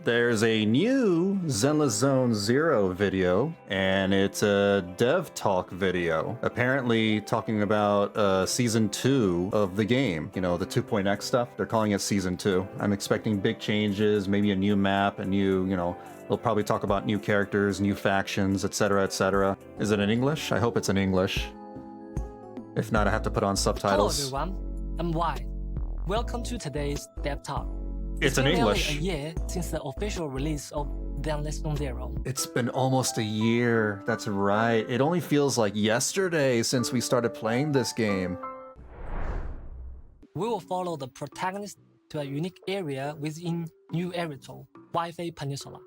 There's a new Zenless Zone Zero video, and it's a dev talk video. Apparently talking about Season 2 of the game. You know, the 2.x stuff. They're calling it Season 2. I'm expecting big changes, maybe a new map, a new, you know, they'll probably talk about new characters, new factions, etc, etc. Is it in English? I hope it's in English. If not, I have to put on subtitles. Hello everyone, I'm Yi. Welcome to today's dev talk. It's in English. It's been nearly a year since the official release of Zenless Zone Zero. It's been almost a year. That's right. It only feels like yesterday since we started playing this game. We will follow the protagonist to a unique area within New Eritol, Wi-Fi Peninsula,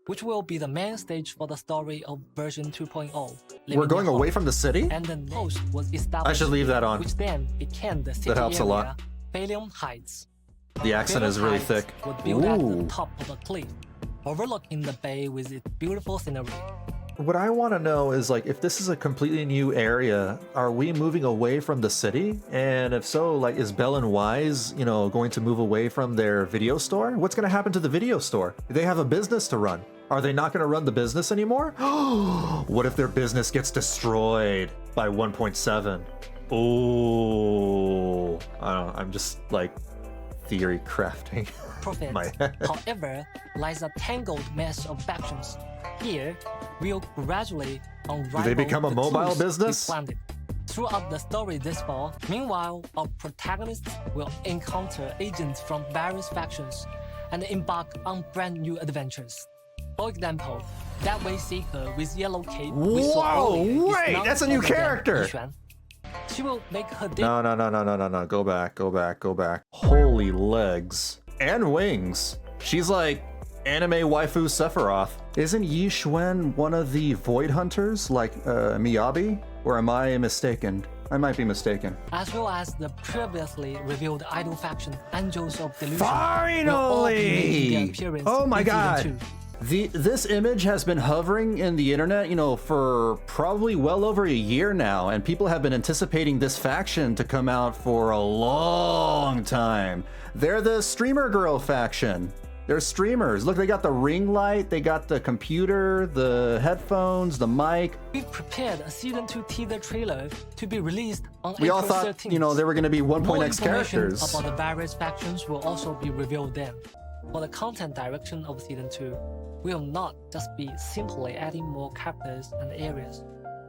which will be the main stage for the story of version 2.0. We're going away from the city? And the post was established, I should leave that on. which then became the city That helps area, a lot. Vanillabean Heights. The accent is really thick. Was built at the top of a cliff, overlooking the bay with its beautiful scenery. What I want to know is, like, if this is a completely new area, are we moving away from the city? And if so, like, is Bell and Wise, you know, going to move away from their video store? What's going to happen to the video store? They have a business to run. Are they not going to run the business anymore? What if their business gets destroyed by 1.7? Oh, I don't know. I'm just, like, theory crafting. Profit, my head. however, lies a tangled mess of factions. Here, we'll gradually unravel Do they become a the mobile truths business? we planted. Throughout the story this fall, meanwhile, our protagonists will encounter agents from various factions and embark on brand new adventures. For example, that way seeker with yellow cape we saw Whoa, earlier is wait, none that's a new other than character. Yi Xuan. She will make her No. Go back. Holy legs. And wings. She's like anime waifu Sephiroth. Isn't Yi Xuan one of the Void Hunters, like Miyabi? Or am I mistaken? I might be mistaken. as well as the previously revealed idol faction Angels of Delusion. Finally! Oh my god! Season 2. This image has been hovering in the internet, you know, for probably well over a year now, and people have been anticipating this faction to come out for a long time. They're the streamer girl faction. They're streamers. Look, they got the ring light, they got the computer, the headphones, the mic. We've prepared a Season 2 teaser trailer to be released on We all April thought, 13th. you know, they were going to be More 1.x information characters. about the various factions will also be revealed then. For the content direction of Season 2, we will not just be simply adding more characters and areas.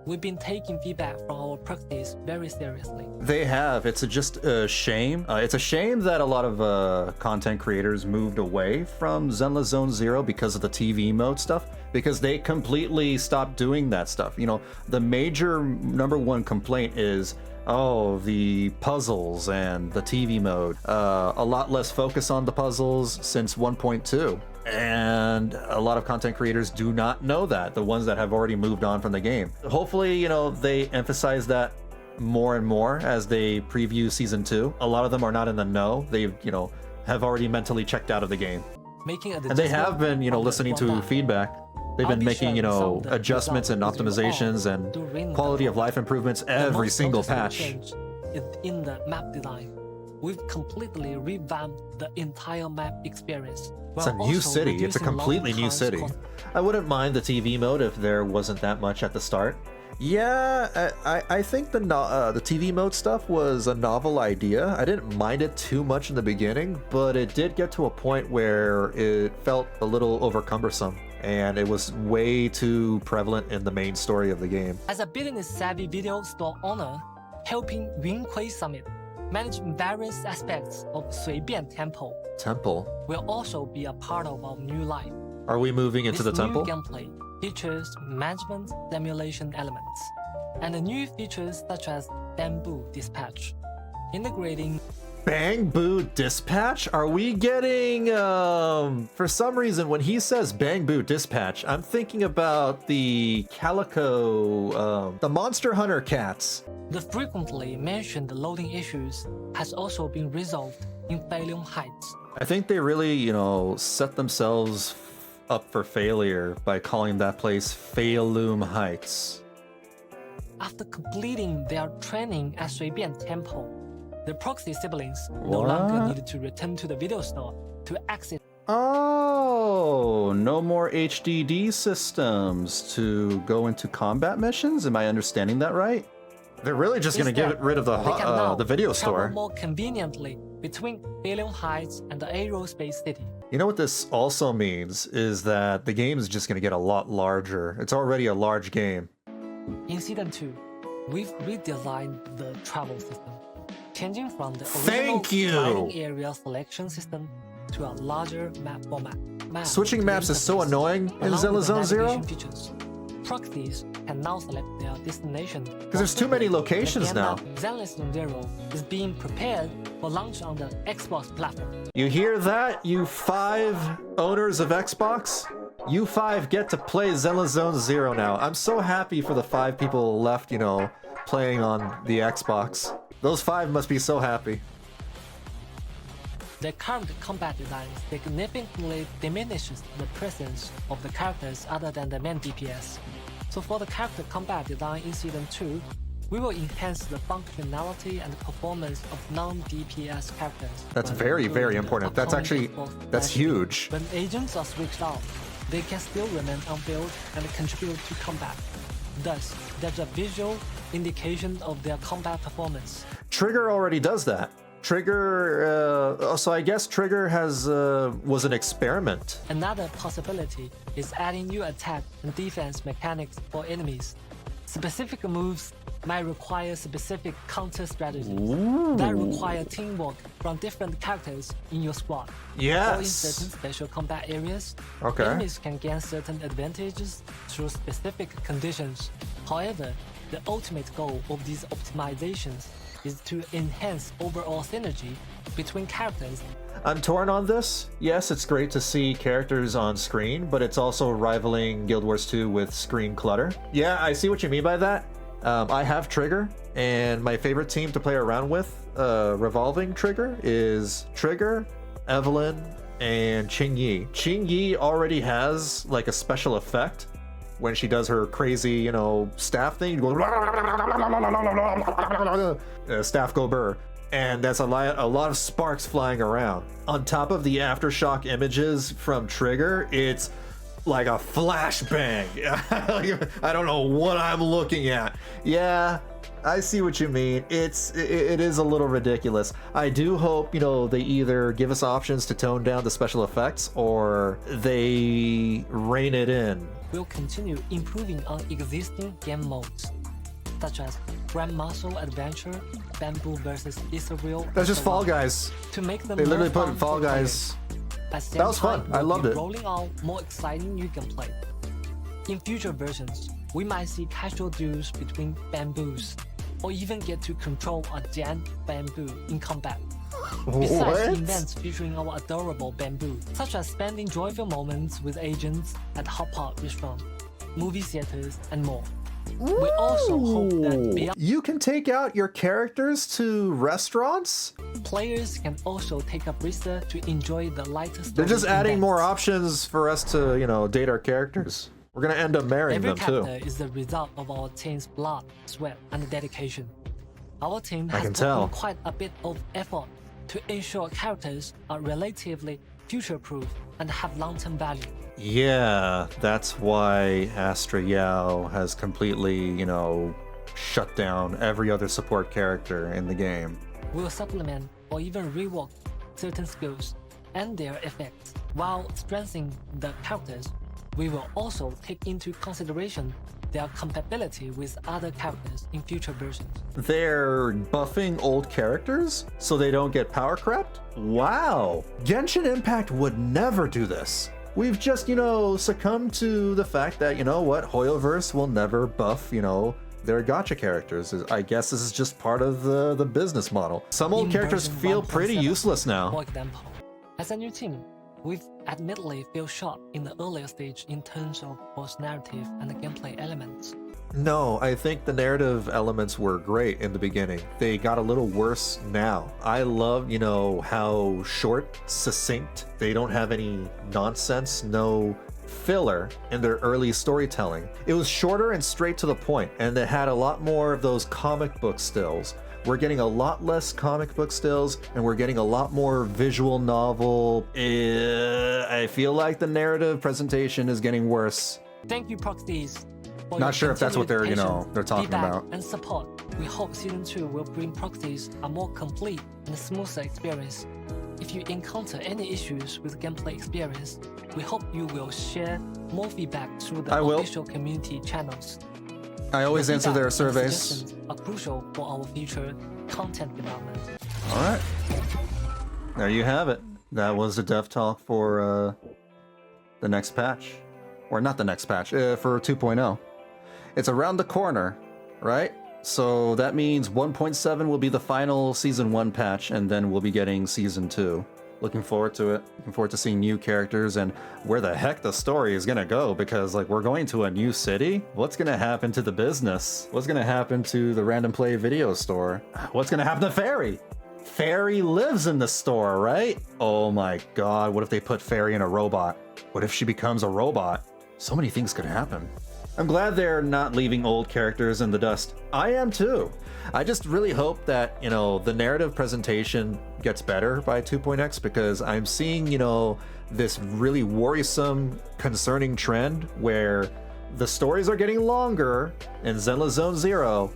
We've been taking feedback from our proxies very seriously. They have. It's just a shame. It's a shame that a lot of content creators moved away from Zenless Zone Zero because of the TV mode stuff, because they completely stopped doing that stuff. You know, the major #1 complaint is, oh, the puzzles and the TV mode. A lot less focus on the puzzles since 1.2. And a lot of content creators do not know that, the ones that have already moved on from the game. Hopefully, you know, they emphasize that more and more as they preview Season 2. A lot of them are not in the know. They, you know, have already mentally checked out of the game. And they have been, you know, listening to feedback. They've been making, you know, adjustments and optimizations and quality of life improvements every single patch. Is in the map design. We've completely revamped the entire map experience. It's a new city. It's a completely new city. I wouldn't mind the TV mode if there wasn't that much at the start. Yeah, I think the TV mode stuff was a novel idea. I didn't mind it too much in the beginning, but it did get to a point where it felt a little overcumbersome, and it was way too prevalent in the main story of the game. As a business-savvy video store owner, helping YIXUAN Summit manage various aspects of 随便 Temple will also be a part of our new life. Are we moving into the temple? This new gameplay features management simulation elements, and the new features such as Bamboo Dispatch, integrating Bamboo Dispatch? Are we getting, for some reason, when he says Bamboo Dispatch, I'm thinking about the Calico, the Monster Hunter cats. The frequently mentioned loading issues has also been resolved in Vanillabean Heights. I think they really, you know, set themselves up for failure by calling that place Vanillabean Heights. After completing their training at 随便 Temple, the proxy siblings no longer needed to return to the video store to access Oh, no more HDD systems to go into combat missions? Am I understanding that right? They're really just going to get rid of the video store. More conveniently between Alien Heights and the aerospace city. You know what this also means is that the game is just going to get a lot larger. It's already a large game. In Season 2, we've redesigned the travel system, changing from the Thank you. original driving area selection system to a larger map format. Switching maps is so annoying in Zenless Zone Zero. Proxies can now select their destination. Because there's too many locations now. Zenless Zone Zero is being prepared for launch on the Xbox platform. You hear that, you 5 owners of Xbox? You 5 get to play Zenless Zone Zero now. I'm so happy for the 5 people left, you know, playing on the Xbox. Those 5 must be so happy. The current combat design significantly diminishes the presence of the characters other than the main DPS. So for the character combat design in Season 2, we will enhance the functionality and performance of non-DPS characters. That's very, very important. That's actually, that's huge. When agents are switched out, they can still remain on field and contribute to combat. Thus, there's a visual indication of their combat performance. Trigger already does that. Trigger, so I guess Trigger was an experiment. Another possibility is adding new attack and defense mechanics for enemies. Specific moves might require specific counter strategies that require teamwork from different characters in your squad. Yes. Or in certain special combat areas, okay, enemies can gain certain advantages through specific conditions. However, the ultimate goal of these optimizations is to enhance overall synergy between characters. I'm torn on this. Yes, it's great to see characters on screen, but it's also rivaling Guild Wars 2 with screen clutter. Yeah, I see what you mean by that. I have Trigger, and my favorite team to play around with, revolving Trigger, is Trigger, Evelyn, and Qingyi. Qingyi already has like a special effect when she does her crazy, you know, staff thing. You go, staff go burr. And that's a lot of sparks flying around. On top of the aftershock images from Trigger, it's like a flashbang. I don't know what I'm looking at. Yeah, I see what you mean. It is a little ridiculous. I do hope, you know, they either give us options to tone down the special effects or they rein it in. We'll continue improving on existing game modes, such as Grand Muscle Adventure, Bamboo vs. Israel. That's just Fall Guys. To make them they literally more put Fall Guys. That was fun. I loved it. Rolling out more exciting new gameplay. In future versions, we might see casual duels between bamboos, or even get to control a giant bamboo in combat. Besides events featuring our adorable bamboo, such as spending joyful moments with agents at hot pot restaurants, movie theaters, and more. We also hope that beyond you can take out your characters to restaurants? Players can also take a breather to enjoy the latest. They're just adding more options for us to, you know, date our characters. We're gonna end up marrying them too. Every character is the result of our team's blood, sweat, and dedication. Our team I has can put tell. in quite a bit of effort to ensure characters are relatively future-proof and have long-term value. Yeah, that's why Astra Yao has completely, you know, shut down every other support character in the game. We'll supplement or even rework certain skills and their effects. While strengthening the characters, we will also take into consideration their compatibility with other characters in future versions. They're buffing old characters so they don't get power crept? Wow! Genshin Impact would never do this. We've just, you know, succumbed to the fact that, you know what, hoyoverse will never buff, you know, their gacha characters. I guess this is just part of the business model. Some old characters feel pretty useless now. For example, as a new team, we've admittedly fell short in the earlier stage in terms of both narrative and gameplay elements. No, I think the narrative elements were great in the beginning. They got a little worse now. I love, you know, how short, succinct, they don't have any nonsense, no filler in their early storytelling. It was shorter and straight to the point, and it had a lot more of those comic book stills, We're getting a lot less comic book stills, and we're getting a lot more visual novel. I feel like the narrative presentation is getting worse. Thank you, Proxies. Not sure if that's what they're, they're talking feedback about. And support. We hope Season 2 will bring Proxies a more complete and smoother experience. If you encounter any issues with gameplay experience, we hope you will share more feedback through the official community channels. I always answer their surveys. Suggestions are crucial for our future content development. All right. There you have it. That was the dev talk for the next patch. Or not the next patch, for 2.0. It's around the corner, right? So that means 1.7 will be the final Season 1 patch, and then we'll be getting Season 2. Looking forward to it. Looking forward to seeing new characters and where the heck the story is gonna go, because like we're going to a new city. What's gonna happen to the business? What's gonna happen to the random play video store? What's gonna happen to Fairy? Fairy lives in the store, right? Oh my god, what if they put Fairy in a robot? What if she becomes a robot? So many things could happen. I'm glad they're not leaving old characters in the dust. I am too. I just really hope that, the narrative presentation gets better by 2.x, because I'm seeing, this really worrisome, concerning trend where the stories are getting longer in Zenless Zone Zero,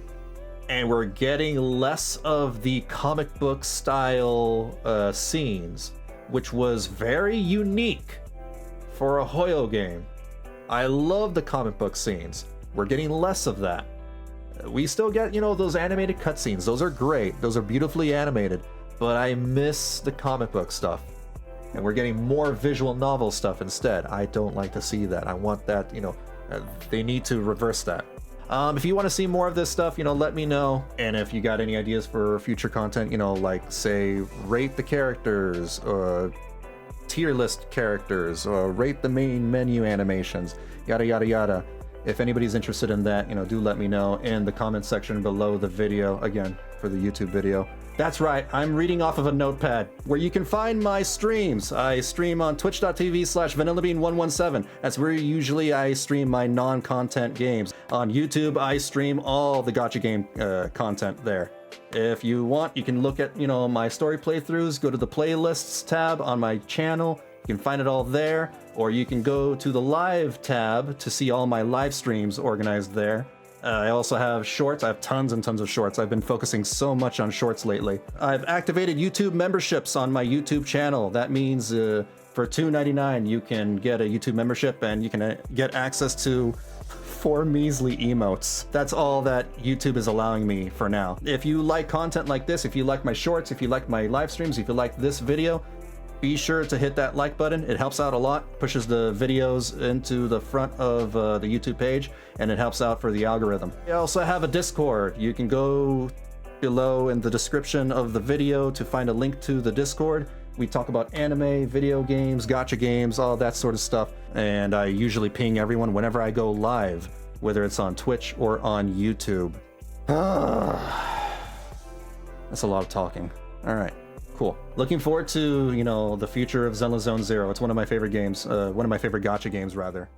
and we're getting less of the comic book style scenes, which was very unique for a Hoyo game. I love the comic book scenes. We're getting less of that. We still get, those animated cutscenes. Those are great. Those are beautifully animated. But I miss the comic book stuff. And we're getting more visual novel stuff instead. I don't like to see that. I want that, they need to reverse that. If you want to see more of this stuff, let me know. And if you got any ideas for future content, like, say, rate the characters, tier list characters, or rate the main menu animations, yada yada yada. If anybody's interested in that, do let me know in the comment section below the video, again, for the YouTube video. That's right, I'm reading off of a notepad, where you can find my streams. I stream on twitch.tv/Vanillabean117. That's where usually I stream my non-content games. On YouTube, I stream all the gacha game content there. If you want, you can look at, my story playthroughs, go to the playlists tab on my channel. You can find it all there, or you can go to the live tab to see all my live streams organized there. I also have shorts. I have tons and tons of shorts. I've been focusing so much on shorts lately. I've activated YouTube memberships on my YouTube channel. That means for $2.99 you can get a YouTube membership, and you can get access to 4 measly emotes. That's all that YouTube is allowing me for now. If you like content like this, if you like my shorts, if you like my live streams, if you like this video, be sure to hit that like button. It helps out a lot, pushes the videos into the front of the YouTube page, and it helps out for the algorithm. I also have a Discord. You can go below in the description of the video to find a link to the Discord. We talk about anime, video games, gacha games, all that sort of stuff. And I usually ping everyone whenever I go live, whether it's on Twitch or on YouTube. That's a lot of talking. All right, cool. Looking forward to, the future of Zenless Zone Zero. It's one of my favorite games, one of my favorite gacha games, rather.